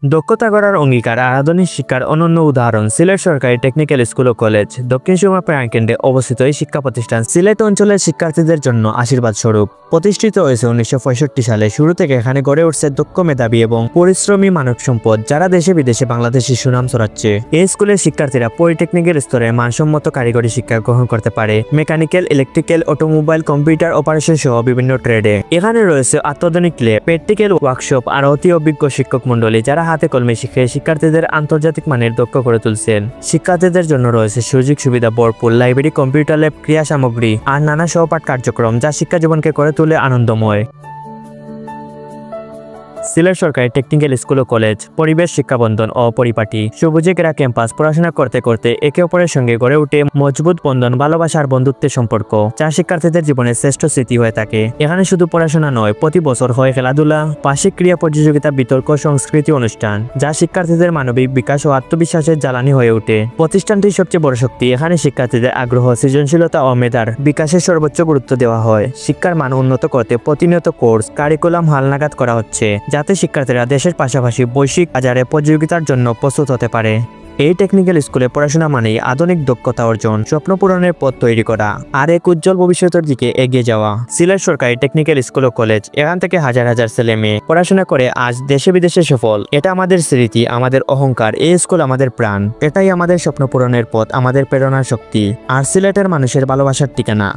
দক্ষতা গড়ার অঙ্গীকার আর আধুনিক শিক্ষার অনন্য উদাহরণ সিলেট সরকারি টেকনিক্যাল স্কুল ও কলেজ। দক্ষিণ সুরমা প্রাণকেন্দ্রে অবস্থিত এই শিক্ষা প্রতিষ্ঠান সিলেট অঞ্চলের শিক্ষার্থীদের জন্য আশীর্বাদ স্বরূপ। প্রতিষ্ঠিত হয়েছে 1965 সালে। শুরু থেকে এখানে গড়ে উঠছে দক্ষ মেধাবী এবং পরিশ্রমী মানব সম্পদ, যারা দেশে বিদেশে বাংলাদেশের সুনাম ছড়াচ্ছে। এই স্কুলের শিক্ষার্থীরা পলিটেকনিক্যাল স্তরে মানসম্মত কারিগরি শিক্ষা গ্রহণ করতে পারে, mechanical, electrical, automobile, computer operation সহ বিভিন্ন ট্রেডে। এখানে রয়েছে অত্যাধুনিক ল্যাব, প্র্যাকটিক্যাল ওয়ার্কশপ আর অতি অভিজ্ঞ শিক্ষক মন্ডলী, যারা হাতে কলমে শিখে শিক্ষার্থীদের আন্তর্জাতিক মানের দক্ষ করে তুলছেন। শিক্ষার্থীদের জন্য রয়েছে সুযোগ সুবিধা ভরপুর লাইব্রেরি, কম্পিউটার ল্যাব, ক্রিয়া সামগ্রী আর নানা সহপাঠ কার্যক্রম, যা শিক্ষা জীবনকে করে তোলে আনন্দময়। সিলেট সরকারি টেকনিক্যাল স্কুল ও কলেজ পরিবেশ, শিক্ষাবন্ধন ও পরিপাটি। সবুজে ঘেরা ক্যাম্পাস, পড়াশোনা করতে করতে একে অপরের সঙ্গে গড়ে উঠে মজবুত বন্ধন, ভালোবাসা আর বন্ধুত্বের সম্পর্ক, যা শিক্ষার্থীদের জীবনের শ্রেষ্ঠ স্মৃতি হয়ে থাকে। এখানে শুধু পড়াশোনা নয়, প্রতি বছর হয় খেলাধুলা, বার্ষিক ক্রীড়া প্রতিযোগিতা, বিতর্ক, সংস্কৃতি অনুষ্ঠান, যা শিক্ষার্থীদের মানবিক বিকাশ ও আত্মবিশ্বাসের জ্বালানি হয়ে ওঠে। প্রতিষ্ঠানটির সবচেয়ে বড় শক্তি, এখানে শিক্ষার্থীদের আগ্রহ, সৃজনশীলতা ও মেধার বিকাশের সর্বোচ্চ গুরুত্ব দেওয়া হয়। শিক্ষার মান উন্নত করতে প্রতিনিয়ত কোর্স, কারিকুলাম হালনাগাদ করা হচ্ছে, যাতে শিক্ষার্থীরা দেশের পাশাপাশি বৈশ্বিক বাজারে প্রতিযোগিতার জন্য প্রস্তুত হতে পারে। এই টেকনিক্যাল স্কুলে পড়াশোনা মানেই আধুনিক দক্ষতা অর্জন, স্বপ্ন পূরণের পথ তৈরি করা আর এক উজ্জ্বল ভবিষ্যতের দিকে এগিয়ে যাওয়া। সিলেট সরকারি টেকনিক্যাল স্কুল ও কলেজ, এখান থেকে হাজার হাজার ছেলে মেয়ে পড়াশোনা করে আজ দেশে বিদেশে সফল। এটা আমাদের স্মৃতি, আমাদের অহংকার। এই স্কুল আমাদের প্রাণ, এটাই আমাদের স্বপ্ন পূরণের পথ, আমাদের প্রেরণার শক্তি আর সিলেটের মানুষের ভালোবাসার ঠিকানা।